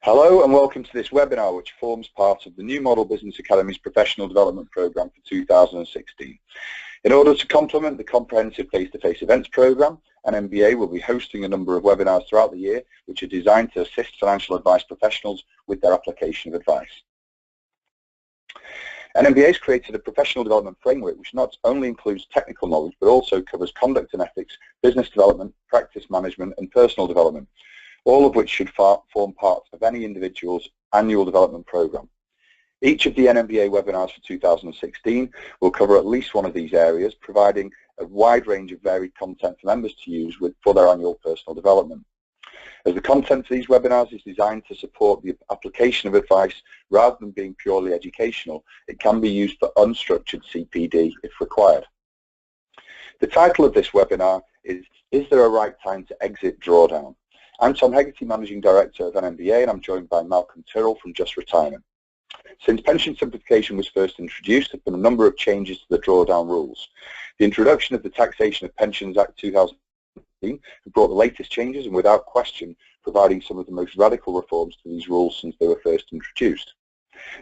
Hello and welcome to this webinar, which forms part of the New Model Business Academy's Professional Development Programme for 2016. In order to complement the comprehensive face-to-face events programme, NMBA will be hosting a number of webinars throughout the year, which are designed to assist financial advice professionals with their application of advice. NMBA has created a professional development framework which not only includes technical knowledge but also covers conduct and ethics, business development, practice management and personal development, all of which should form part of any individual's annual development programme. Each of the NMBA webinars for 2016 will cover at least one of these areas, providing a wide range of varied content for members to use for their annual personal development. As the content of these webinars is designed to support the application of advice rather than being purely educational, it can be used for unstructured CPD if required. The title of this webinar is there a right time to exit drawdown? I'm Tom Hegarty, Managing Director of NMBA, and I'm joined by Malcolm Tyrrell from Just Retirement. Since pension simplification was first introduced, there have been a number of changes to the drawdown rules. The introduction of the Taxation of Pensions Act 2015 brought the latest changes and, without question, providing some of the most radical reforms to these rules since they were first introduced.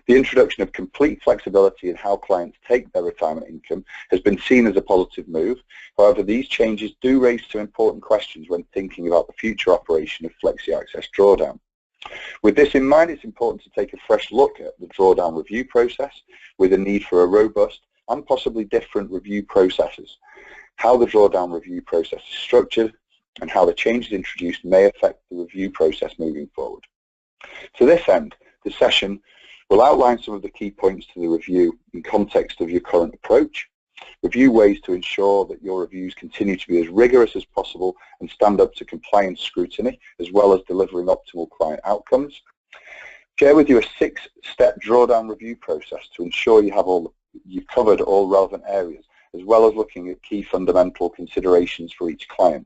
The introduction of complete flexibility in how clients take their retirement income has been seen as a positive move. However, these changes do raise some important questions when thinking about the future operation of flexi-access drawdown. With this in mind, it's important to take a fresh look at the drawdown review process with a need for a robust and possibly different review processes, how the drawdown review process is structured, and how the changes introduced may affect the review process moving forward. To this end, the session will outline some of the key points to the review in context of your current approach, review ways to ensure that your reviews continue to be as rigorous as possible and stand up to compliance scrutiny, as well as delivering optimal client outcomes, share with you a 6-step drawdown review process to ensure you've covered all relevant areas, as well as looking at key fundamental considerations for each client.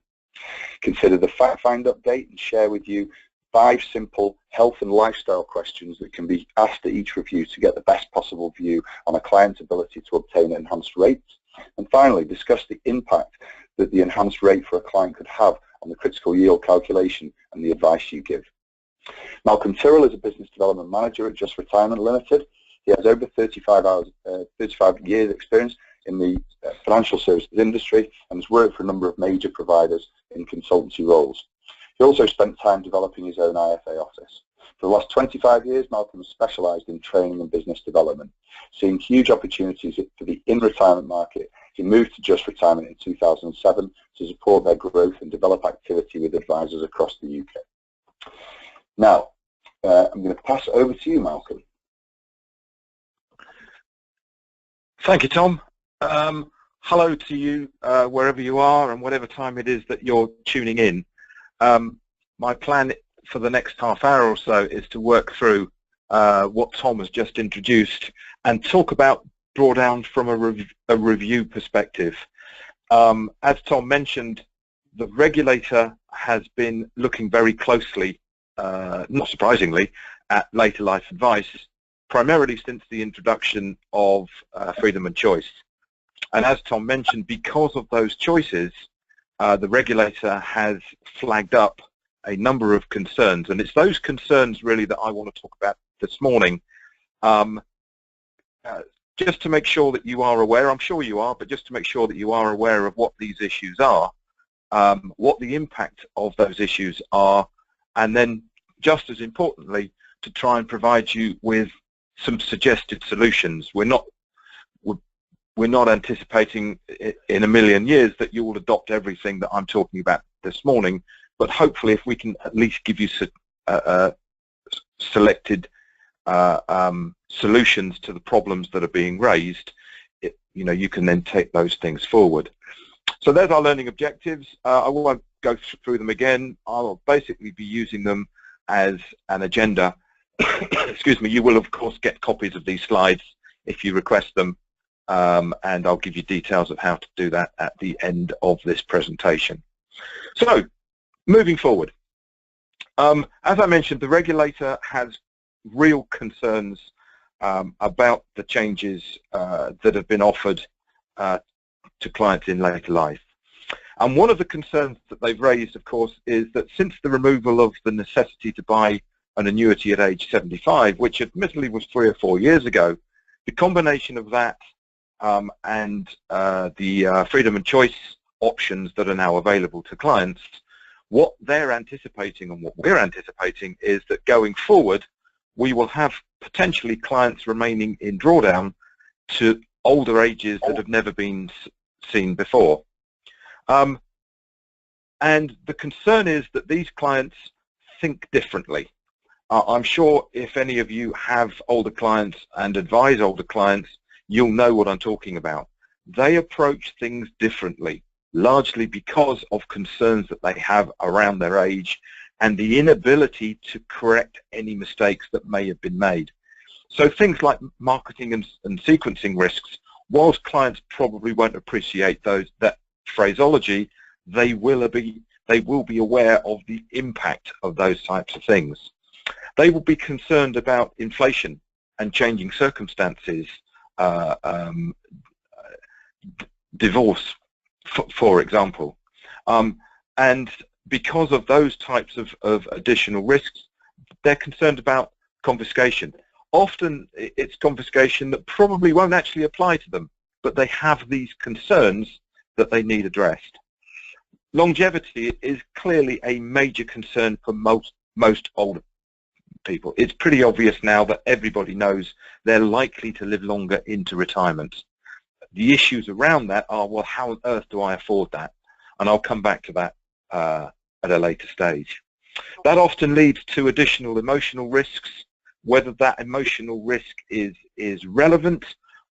Consider the fact find update and share with you 5 simple health and lifestyle questions that can be asked at each review to get the best possible view on a client's ability to obtain enhanced rates. And finally, discuss the impact that the enhanced rate for a client could have on the critical yield calculation and the advice you give. Malcolm Tyrrell is a business development manager at Just Retirement Limited. He has over 35 years experience in the financial services industry and has worked for a number of major providers in consultancy roles. He also spent time developing his own IFA office. For the last 25 years, Malcolm has specialised in training and business development. Seeing huge opportunities for the in-retirement market, he moved to Just Retirement in 2007 to support their growth and develop activity with advisors across the UK. Now, I'm going to pass over to you, Malcolm. Thank you, Tom. Hello to you wherever you are and whatever time it is that you're tuning in. My plan for the next half hour or so is to work through what Tom has just introduced and talk about drawdown from a review perspective. As Tom mentioned, the regulator has been looking very closely, not surprisingly, at later life advice, primarily since the introduction of freedom and choice. And as Tom mentioned, because of those choices, the regulator has flagged up a number of concerns, and it's those concerns really that I want to talk about this morning. Just to make sure that you are aware, I'm sure you are, but just to make sure that you are aware of what these issues are, what the impact of those issues are, and then just as importantly, to try and provide you with some suggested solutions. We're not anticipating in a million years that you will adopt everything that I'm talking about this morning, but hopefully if we can at least give you selected solutions to the problems that are being raised, you can then take those things forward. So there's our learning objectives. I won't go through them again. I'll basically be using them as an agenda. Excuse me. You will of course get copies of these slides if you request them. And I'll give you details of how to do that at the end of this presentation. So, moving forward, as I mentioned, the regulator has real concerns about the changes that have been offered to clients in later life. And one of the concerns that they've raised, of course, is that since the removal of the necessity to buy an annuity at age 75, which admittedly was 3 or 4 years ago, the combination of that and the freedom and choice options that are now available to clients, what they're anticipating and what we're anticipating is that going forward, we will have potentially clients remaining in drawdown to older ages that have never been seen before. And the concern is that these clients think differently. I'm sure if any of you have older clients and advise older clients, you'll know what I'm talking about. They approach things differently, largely because of concerns that they have around their age and the inability to correct any mistakes that may have been made. So things like marketing and sequencing risks, whilst clients probably won't appreciate that phraseology, they will be aware of the impact of those types of things. They will be concerned about inflation and changing circumstances, divorce, for example. And because of those types of additional risks, they're concerned about confiscation. Often it's confiscation that probably won't actually apply to them, but they have these concerns that they need addressed. Longevity is clearly a major concern for most older people. It's pretty obvious now that everybody knows they're likely to live longer into retirement. The issues around that are, well, how on earth do I afford that? And I'll come back to that at a later stage. That often leads to additional emotional risks, whether that emotional risk is relevant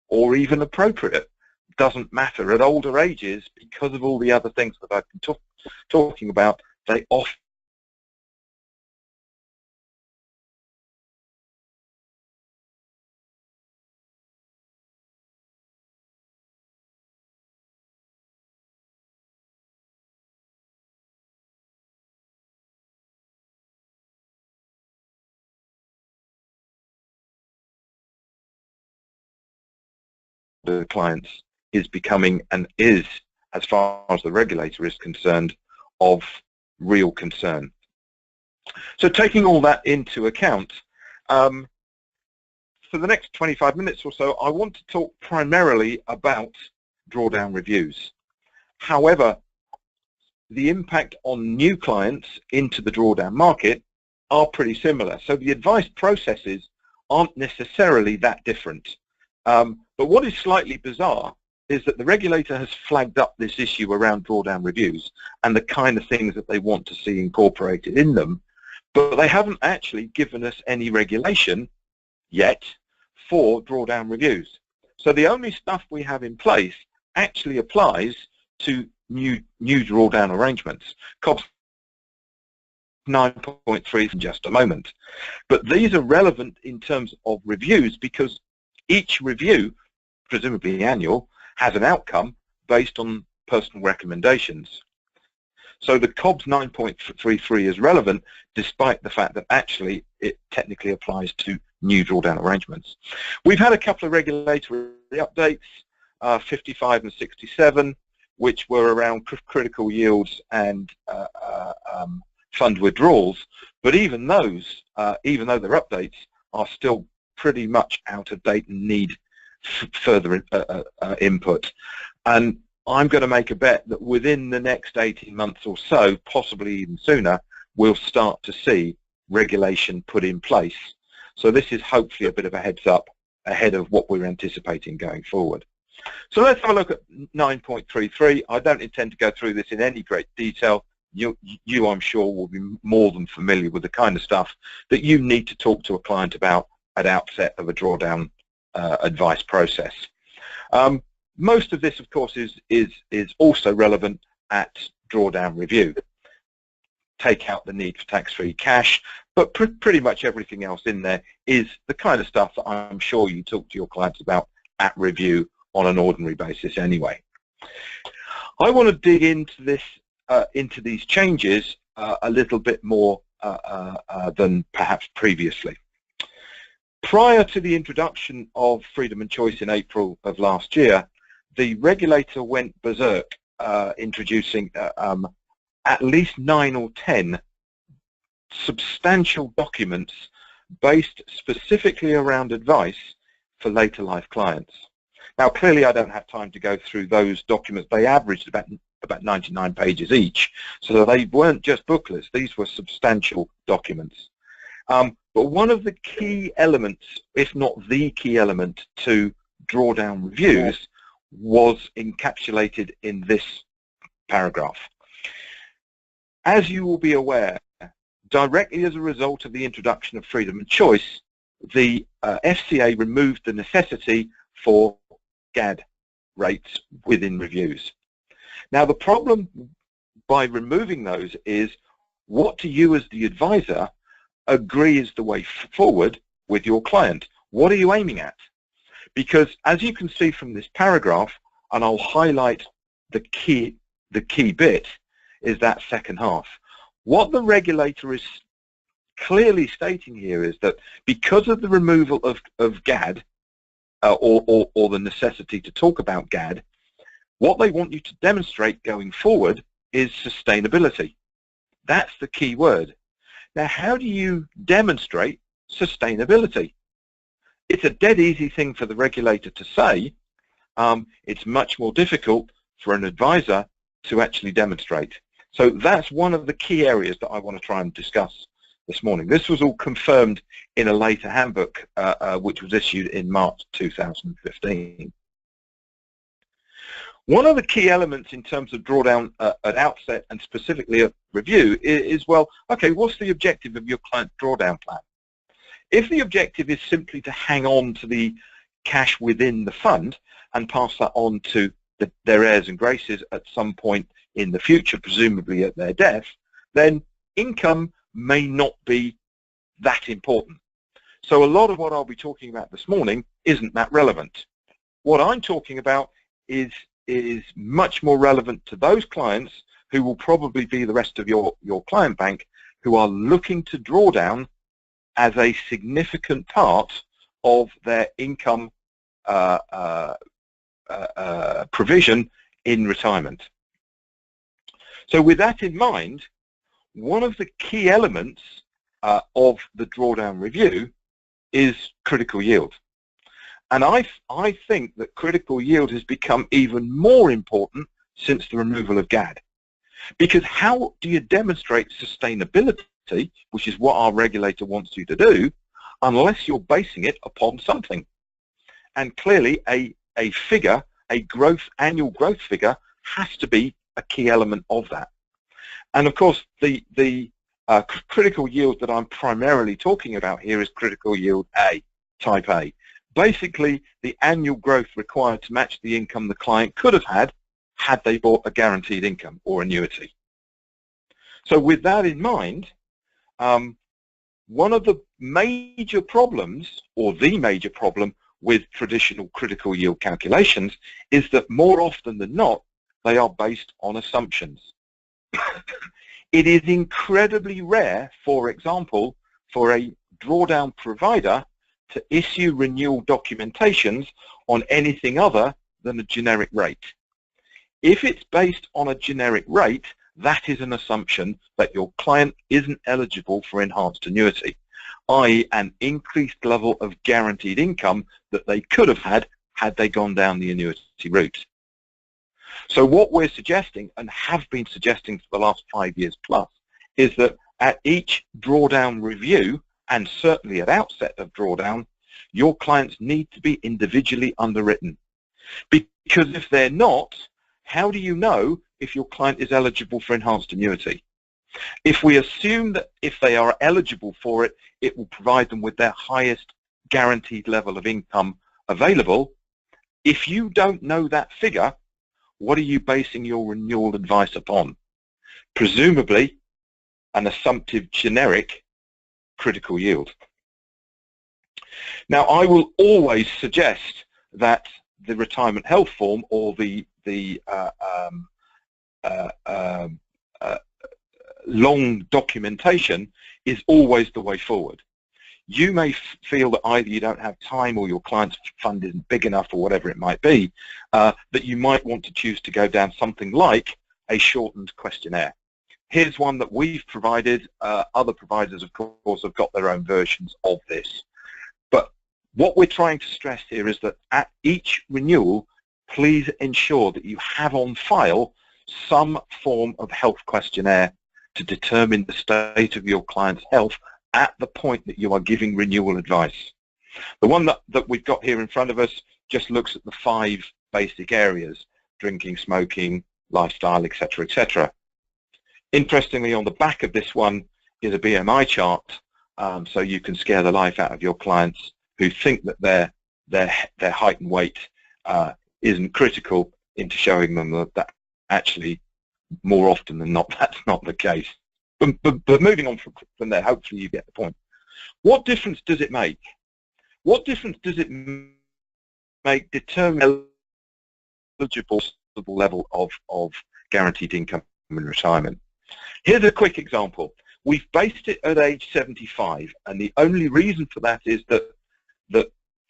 or even appropriate. Doesn't matter. At older ages, because of all the other things that I've been talking about, they often the clients is becoming and is, as far as the regulator is concerned, of real concern. So taking all that into account, for the next 25 minutes or so, I want to talk primarily about drawdown reviews. However, the impact on new clients into the drawdown market are pretty similar. So the advice processes aren't necessarily that different. But what is slightly bizarre is that the regulator has flagged up this issue around drawdown reviews and the kind of things that they want to see incorporated in them, but they haven't actually given us any regulation yet for drawdown reviews. So the only stuff we have in place actually applies to new drawdown arrangements. COBS 9.3 in just a moment. But these are relevant in terms of reviews because each review, presumably annual, has an outcome based on personal recommendations. So the COBS 9.33 is relevant despite the fact that actually it technically applies to new drawdown arrangements. We've had a couple of regulatory updates, 55 and 67, which were around critical yields and fund withdrawals, but even those, even though they're updates, are still pretty much out of date and need further input. And I'm going to make a bet that within the next 18 months or so, possibly even sooner, we'll start to see regulation put in place. So this is hopefully a bit of a heads up ahead of what we're anticipating going forward. So let's have a look at 9.33. I don't intend to go through this in any great detail. You, I'm sure, will be more than familiar with the kind of stuff that you need to talk to a client about at outset of a drawdown advice process. Most of this, of course, is also relevant at drawdown review. Take out the need for tax-free cash, but pretty much everything else in there is the kind of stuff that I'm sure you talk to your clients about at review on an ordinary basis anyway. I want to dig into this, into these changes a little bit more than perhaps previously. Prior to the introduction of freedom and choice in April of last year, the regulator went berserk, introducing at least 9 or 10 substantial documents based specifically around advice for later life clients. Now, clearly I don't have time to go through those documents. They averaged about 99 pages each, so they weren't just booklets. These were substantial documents. But one of the key elements, if not the key element, to drawdown reviews was encapsulated in this paragraph. As you will be aware, directly as a result of the introduction of freedom and choice, the FCA removed the necessity for GAD rates within reviews. Now, the problem by removing those is, what do you as the advisor agree is the way forward with your client? What are you aiming at? Because as you can see from this paragraph, and I'll highlight the key bit, is that second half. What the regulator is clearly stating here is that because of the removal of GAD, or the necessity to talk about GAD, what they want you to demonstrate going forward is sustainability. That's the key word. Now, how do you demonstrate sustainability? It's a dead easy thing for the regulator to say. It's much more difficult for an advisor to actually demonstrate. So that's one of the key areas that I want to try and discuss this morning. This was all confirmed in a later handbook, which was issued in March 2015. One of the key elements in terms of drawdown at outset and specifically at review is, well, okay, what's the objective of your client drawdown plan? If the objective is simply to hang on to the cash within the fund and pass that on to their heirs and graces at some point in the future, presumably at their death, then income may not be that important. So a lot of what I'll be talking about this morning isn't that relevant. What I'm talking about is much more relevant to those clients who will probably be the rest of your client bank, who are looking to draw down as a significant part of their income provision in retirement. So with that in mind, one of the key elements of the drawdown review is critical yield. And I think that critical yield has become even more important since the removal of GAD. Because how do you demonstrate sustainability, which is what our regulator wants you to do, unless you're basing it upon something? And clearly a figure, annual growth figure, has to be a key element of that. And of course, the critical yield that I'm primarily talking about here is critical yield A, type A. Basically, the annual growth required to match the income the client could have had they bought a guaranteed income or annuity. So with that in mind, one of the major problems, or the major problem, with traditional critical yield calculations is that more often than not, they are based on assumptions. It is incredibly rare, for example, for a drawdown provider to issue renewal documentations on anything other than a generic rate. If it's based on a generic rate, that is an assumption that your client isn't eligible for enhanced annuity, i.e. an increased level of guaranteed income that they could have had they gone down the annuity route. So what we're suggesting, and have been suggesting for the last 5 years plus, is that at each drawdown review, and certainly at outset of drawdown, your clients need to be individually underwritten. Because if they're not, how do you know if your client is eligible for enhanced annuity? If we assume that if they are eligible for it, it will provide them with their highest guaranteed level of income available, if you don't know that figure, what are you basing your renewal advice upon? Presumably an assumptive generic critical yield. Now, I will always suggest that the retirement health form or the long documentation is always the way forward. You may feel that either you don't have time or your client's fund isn't big enough or whatever it might be, that you might want to choose to go down something like a shortened questionnaire. Here's one that we've provided. Other providers, of course, have got their own versions of this. But what we're trying to stress here is that at each renewal, please ensure that you have on file some form of health questionnaire to determine the state of your client's health at the point that you are giving renewal advice. The one that we've got here in front of us just looks at the 5 basic areas: drinking, smoking, lifestyle, etc., etc. Interestingly, on the back of this one is a BMI chart, so you can scare the life out of your clients who think that their height and weight isn't critical, into showing them that actually, more often than not, that's not the case. But moving on from there, hopefully you get the point. What difference does it make? What difference does it make determining eligible level of guaranteed income in retirement? Here's a quick example. We've based it at age 75, and the only reason for that is that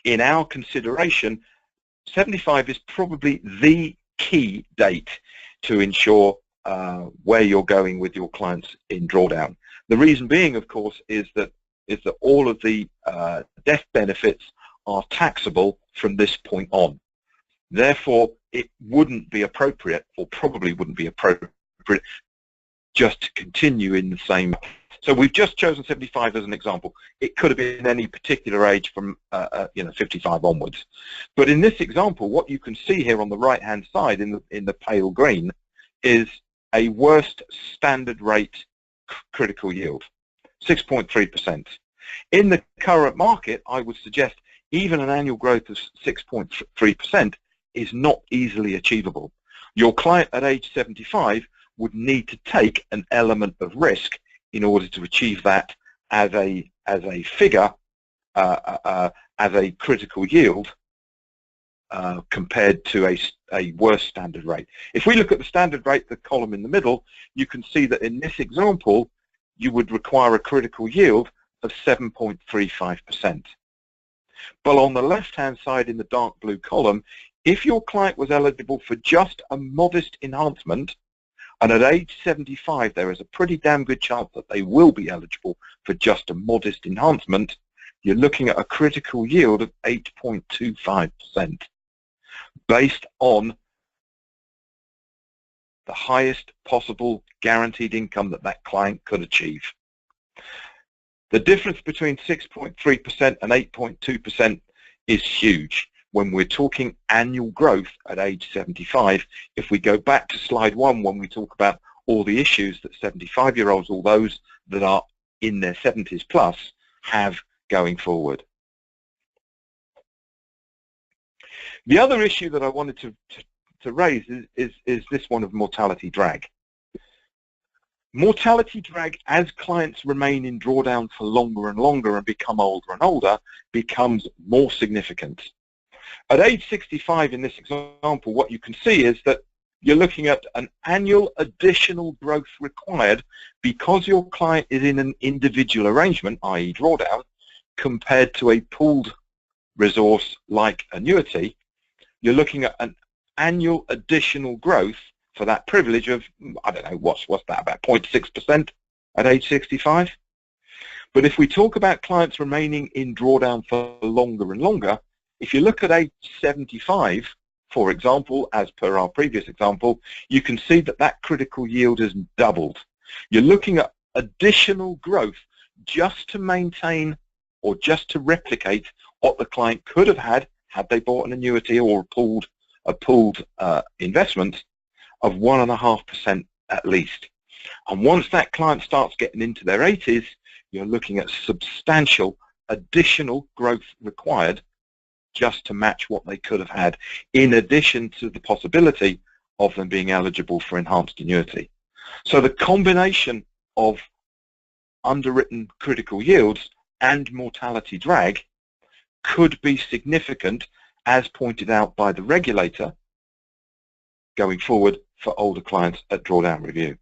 in our consideration, 75 is probably the key date to ensure where you're going with your clients in drawdown. The reason being, of course, is that all of the death benefits are taxable from this point on. Therefore, it wouldn't be appropriate, or probably wouldn't be appropriate, just to continue in the same. So we've just chosen 75 as an example. It could have been any particular age from 55 onwards. But in this example, what you can see here on the right-hand side in the pale green is a worst standard rate critical yield, 6.3%. In the current market, I would suggest even an annual growth of 6.3% is not easily achievable. Your client at age 75 would need to take an element of risk in order to achieve that as a figure, as a critical yield, compared to a worse standard rate. If we look at the standard rate, the column in the middle, you can see that in this example, you would require a critical yield of 7.35%. But on the left-hand side in the dark blue column, if your client was eligible for just a modest enhancement, and at age 75 there is a pretty damn good chance that they will be eligible for just a modest enhancement, you're looking at a critical yield of 8.25%, based on the highest possible guaranteed income that client could achieve. The difference between 6.3% and 8.2% is huge when we're talking annual growth at age 75. If we go back to slide 1, when we talk about all the issues that 75-year-olds, or those that are in their 70s plus, have going forward. The other issue that I wanted to raise is this one of mortality drag. Mortality drag, as clients remain in drawdown for longer and longer and become older and older, becomes more significant. At age 65 in this example, what you can see is that you're looking at an annual additional growth required because your client is in an individual arrangement, i.e. drawdown, compared to a pooled resource like annuity. You're looking at an annual additional growth for that privilege of, I don't know, what's that, about 0.6% at age 65? But if we talk about clients remaining in drawdown for longer and longer, if you look at age 75, for example, as per our previous example, you can see that critical yield has doubled. You're looking at additional growth just to maintain or just to replicate what the client could have had they bought an annuity or a pooled investment, of 1.5% at least. And once that client starts getting into their 80s, you're looking at substantial additional growth required just to match what they could have had, in addition to the possibility of them being eligible for enhanced annuity. So the combination of underwritten critical yields and mortality drag could be significant, as pointed out by the regulator, going forward for older clients at drawdown review.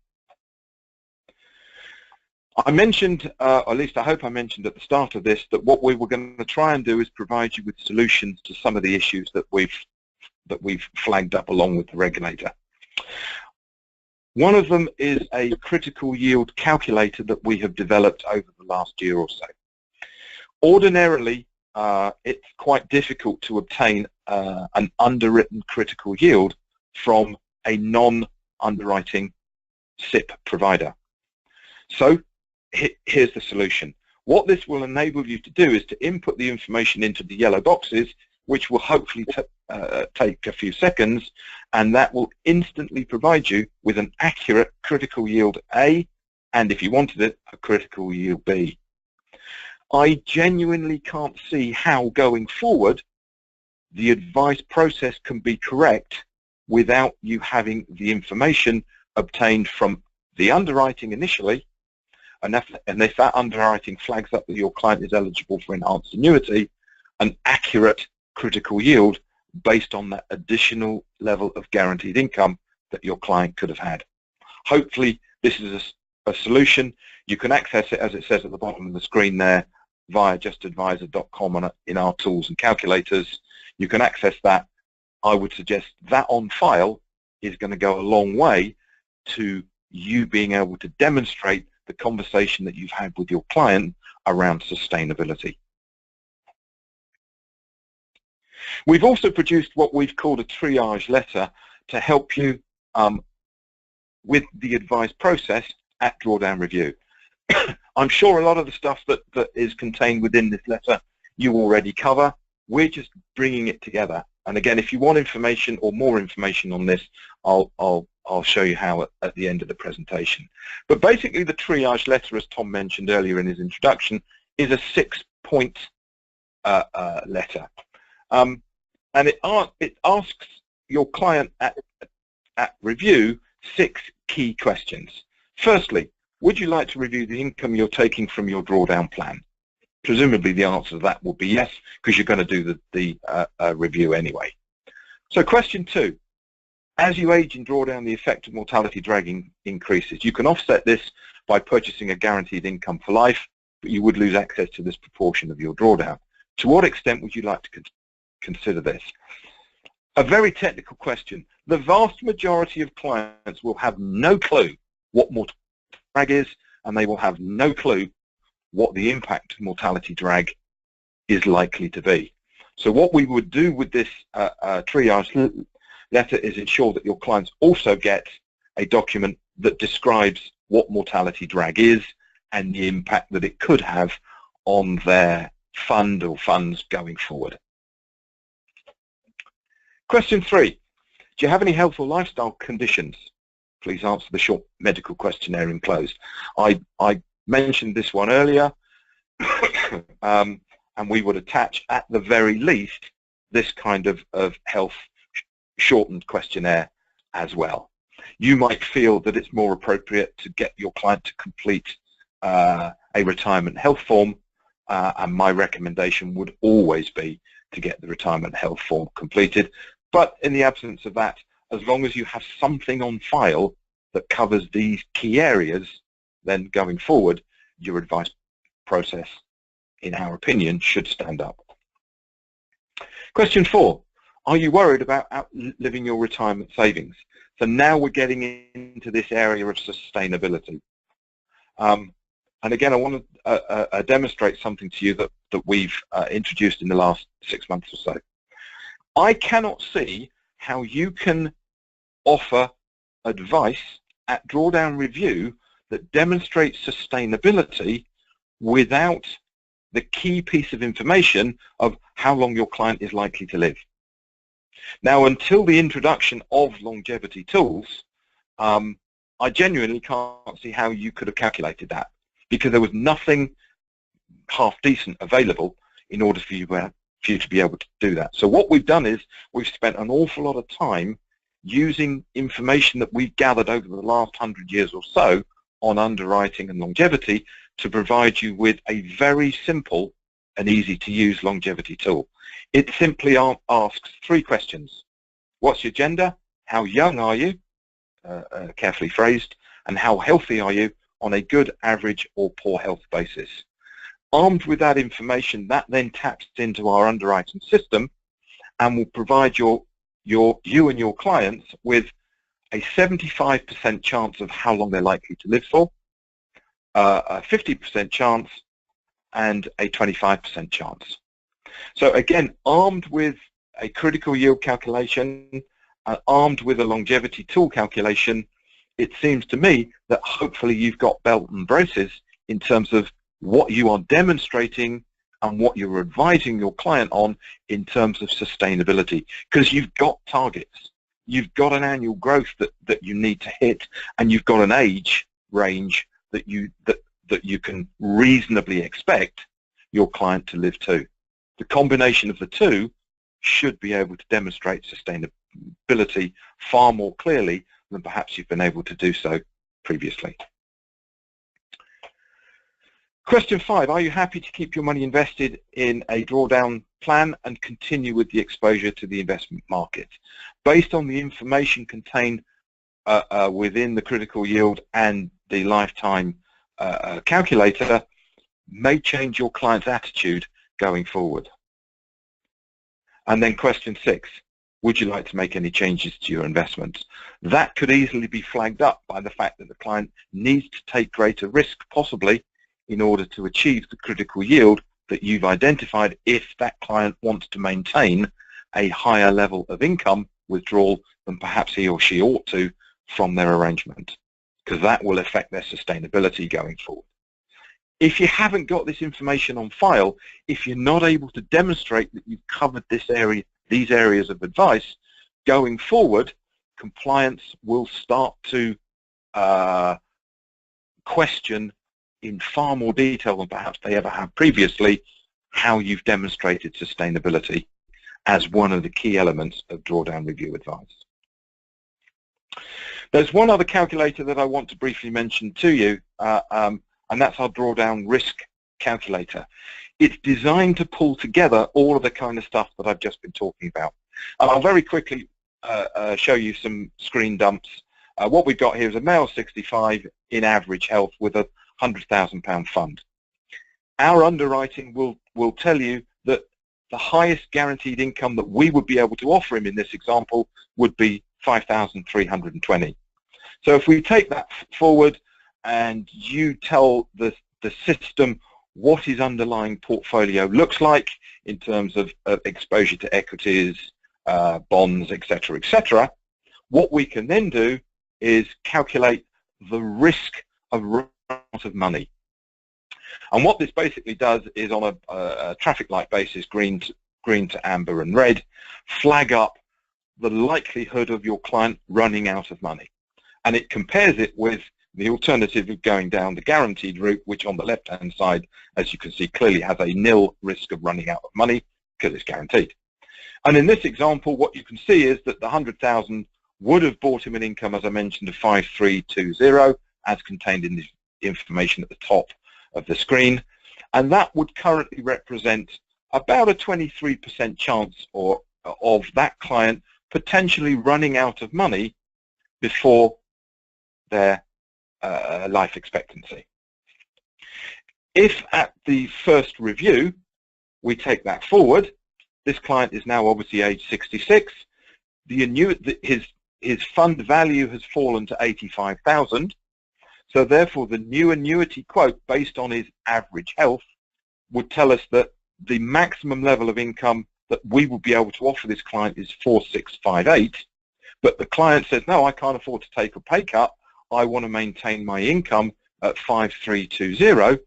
I mentioned, or at least I hope I mentioned at the start of this, that what we were going to try and do is provide you with solutions to some of the issues that we've flagged up along with the regulator. One of them is a critical yield calculator that we have developed over the last year or so. Ordinarily, it's quite difficult to obtain an underwritten critical yield from a non-underwriting SIP provider. So here's the solution. What this will enable you to do is to input the information into the yellow boxes, which will hopefully take a few seconds, and that will instantly provide you with an accurate critical yield A, and if you wanted it, a critical yield B. I genuinely can't see how, going forward, the advice process can be correct without you having the information obtained from the underwriting initially, and if that underwriting flags up that your client is eligible for enhanced annuity, an accurate critical yield based on that additional level of guaranteed income that your client could have had. Hopefully this is a solution. You can access it, as it says at the bottom of the screen there, via justadvisor.com in our tools and calculators. You can access that. I would suggest that on file is going to go a long way to you being able to demonstrate the conversation that you've had with your client around sustainability. We've also produced what we've called a triage letter to help you with the advice process at drawdown review. I'm sure a lot of the stuff that is contained within this letter you already cover. We're just bringing it together. And again, if you want information or more information on this, I'll show you how at the end of the presentation. But basically, the triage letter, as Tom mentioned earlier in his introduction, is a 6-point letter. And it asks your client at review 6 key questions. Firstly, would you like to review the income you're taking from your drawdown plan? Presumably the answer to that will be yes, because you're going to do the review anyway. So question 2, as you age and draw down, the effect of mortality drag increases. You can offset this by purchasing a guaranteed income for life, but you would lose access to this proportion of your drawdown. To what extent would you like to consider this? A very technical question. The vast majority of clients will have no clue what mortality drag is, and they will have no clue what the impact of mortality drag is likely to be. So what we would do with this triage letter is ensure that your clients also get a document that describes what mortality drag is and the impact that it could have on their fund or funds going forward. Question 3, do you have any health or lifestyle conditions? Please answer the short medical questionnaire enclosed. I mentioned this one earlier, and we would attach at the very least this kind of health shortened questionnaire as well. You might feel that it's more appropriate to get your client to complete a retirement health form, and my recommendation would always be to get the retirement health form completed. But in the absence of that, as long as you have something on file that covers these key areas, then going forward, your advice process, in our opinion, should stand up. Question 4, are you worried about outliving your retirement savings? So now we're getting into this area of sustainability. And again, I want to demonstrate something to you that we've introduced in the last 6 months or so. I cannot see how you can offer advice at drawdown review that demonstrates sustainability without the key piece of information of how long your client is likely to live. Now, until the introduction of longevity tools, I genuinely can't see how you could have calculated that, because there was nothing half decent available in order for you to be able to do that. So what we've done is we've spent an awful lot of time using information that we've gathered over the last 100 years or so on underwriting and longevity to provide you with a very simple and easy to use longevity tool. It simply asks 3 questions. What's your gender? How young are you? Carefully phrased. And how healthy are you on a good, average or poor health basis? Armed with that information, that then taps into our underwriting system and will provide you and your clients with a 75% chance of how long they're likely to live for, a 50% chance, and a 25% chance. So again, armed with a critical yield calculation, armed with a longevity tool calculation, it seems to me that hopefully you've got belt and braces in terms of what you are demonstrating and what you're advising your client on in terms of sustainability, because you've got targets. You've got an annual growth that you need to hit, and you've got an age range that you can reasonably expect your client to live to. The combination of the two should be able to demonstrate sustainability far more clearly than perhaps you've been able to do so previously. Question 5, are you happy to keep your money invested in a drawdown plan and continue with the exposure to the investment market? Based on the information contained within the critical yield and the lifetime calculator, may change your client's attitude going forward. And then question 6, would you like to make any changes to your investments? That could easily be flagged up by the fact that the client needs to take greater risk, possibly, in order to achieve the critical yield that you've identified, if that client wants to maintain a higher level of income withdrawal than perhaps he or she ought to from their arrangement, because that will affect their sustainability going forward. If you haven't got this information on file, if you're not able to demonstrate that you've covered this area, these areas of advice, going forward, compliance will start to question in far more detail than perhaps they ever have previously how you've demonstrated sustainability as one of the key elements of drawdown review advice. There's one other calculator that I want to briefly mention to you, and that's our drawdown risk calculator. It's designed to pull together all of the kind of stuff that I've just been talking about. And I'll very quickly show you some screen dumps. What we've got here is a male 65 in average health with a £100,000 fund. Our underwriting will tell you that the highest guaranteed income that we would be able to offer him in this example would be 5,320. So if we take that forward and you tell the system what his underlying portfolio looks like in terms of exposure to equities, bonds, etc., what we can then do is calculate the risk of run out of money. And what this basically does is, on a traffic light basis, green to amber and red, flag up the likelihood of your client running out of money. And it compares it with the alternative of going down the guaranteed route, which on the left-hand side, as you can see, clearly has a nil risk of running out of money because it's guaranteed. And in this example, what you can see is that the 100,000 would have bought him an income, as I mentioned, of 5,320, as contained in the information at the top of the screen, and that would currently represent about a 23% chance of that client potentially running out of money before their life expectancy. If at the first review we take that forward, this client is now obviously age 66. His fund value has fallen to 85,000. So therefore, the new annuity quote based on his average health would tell us that the maximum level of income that we would be able to offer this client is 4,658. But the client says, no, I can't afford to take a pay cut. I want to maintain my income at 5,320.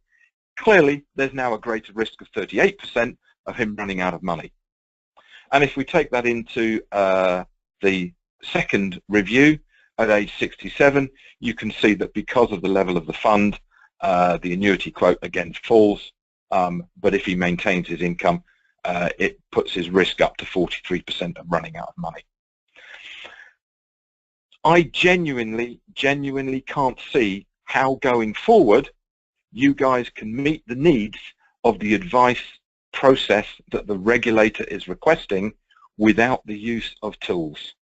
Clearly, there's now a greater risk of 38% of him running out of money. And if we take that into the second review at age 67, you can see that because of the level of the fund, the annuity quote again falls, but if he maintains his income, it puts his risk up to 43% of running out of money. I genuinely can't see how going forward you guys can meet the needs of the advice process that the regulator is requesting without the use of tools.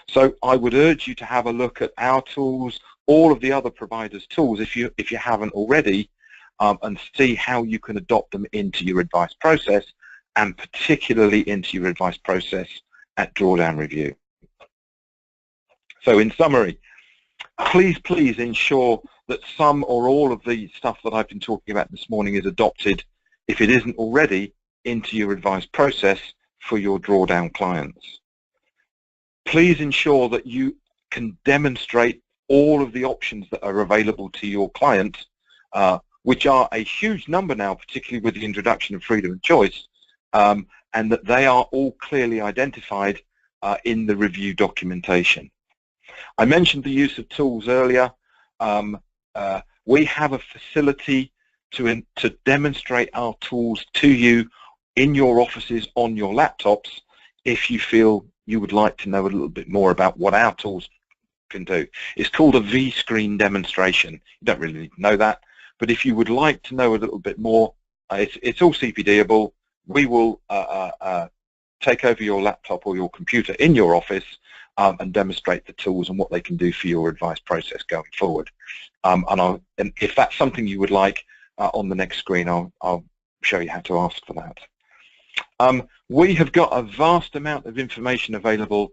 So I would urge you to have a look at our tools, all of the other providers' tools, if you haven't already, and see how you can adopt them into your advice process, and particularly into your advice process at drawdown review. So in summary, please ensure that some or all of the stuff that I've been talking about this morning is adopted, if it isn't already, into your advice process for your drawdown clients. Please ensure that you can demonstrate all of the options that are available to your client, which are a huge number now, particularly with the introduction of freedom of choice, and that they are all clearly identified in the review documentation. I mentioned the use of tools earlier. We have a facility to demonstrate our tools to you in your offices on your laptops if you feel you would like to know a little bit more about what our tools can do. It's called a V-screen demonstration. You don't really need to know that, but if you would like to know a little bit more, it's all CPD-able. We will take over your laptop or your computer in your office and demonstrate the tools and what they can do for your advice process going forward. And if that's something you would like, on the next screen I'll show you how to ask for that. We have got a vast amount of information available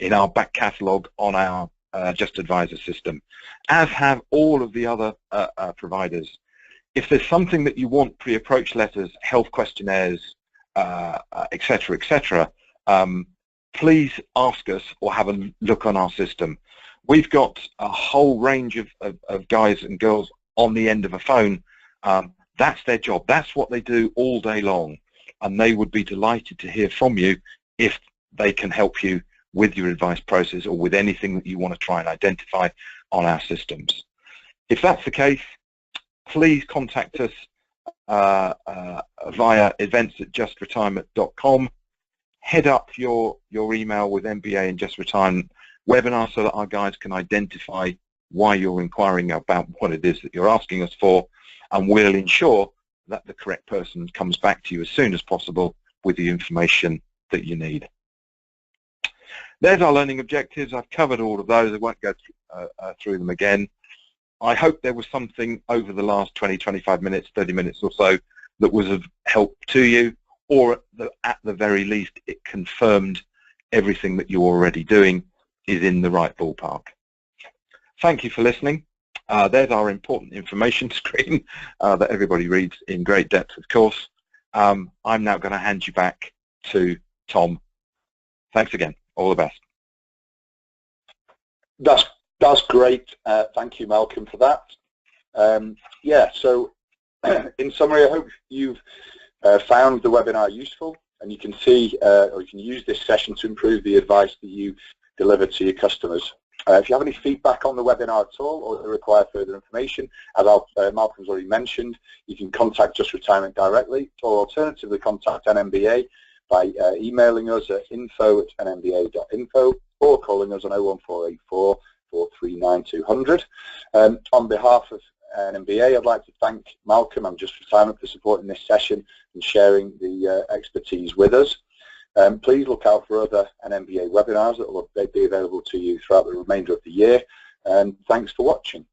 in our back catalogue on our Just Advisor system, as have all of the other providers. If there's something that you want, pre-approach letters, health questionnaires, etc., etc., please ask us or have a look on our system. We've got a whole range of guys and girls on the end of a phone. That's their job. That's what they do all day long. And they would be delighted to hear from you if they can help you with your advice process or with anything that you want to try and identify on our systems. If that's the case, please contact us via events@justretirement.com. Head up your email with NMBA and Just Retirement webinar so that our guys can identify why you're inquiring about what it is that you're asking us for, and we'll ensure that the correct person comes back to you as soon as possible with the information that you need. There's our learning objectives. I've covered all of those. I won't go through them again. I hope there was something over the last 20, 25 minutes, 30 minutes or so that was of help to you, or at the very least it confirmed everything that you're already doing is in the right ballpark. Thank you for listening. There's our important information screen that everybody reads in great depth, of course. I'm now going to hand you back to Tom. Thanks again. All the best. That's great. Thank you, Malcolm, for that. Yeah, so in summary, I hope you've found the webinar useful, and you can see or you can use this session to improve the advice that you deliver to your customers. If you have any feedback on the webinar at all or require further information, as Malcolm's already mentioned, you can contact Just Retirement directly, or alternatively contact NMBA by emailing us at info@nmba.info or calling us on 01484 439 200. On behalf of NMBA, I'd like to thank Malcolm and Just Retirement for supporting this session and sharing the expertise with us. Please look out for other NMBA webinars that will be available to you throughout the remainder of the year, and thanks for watching.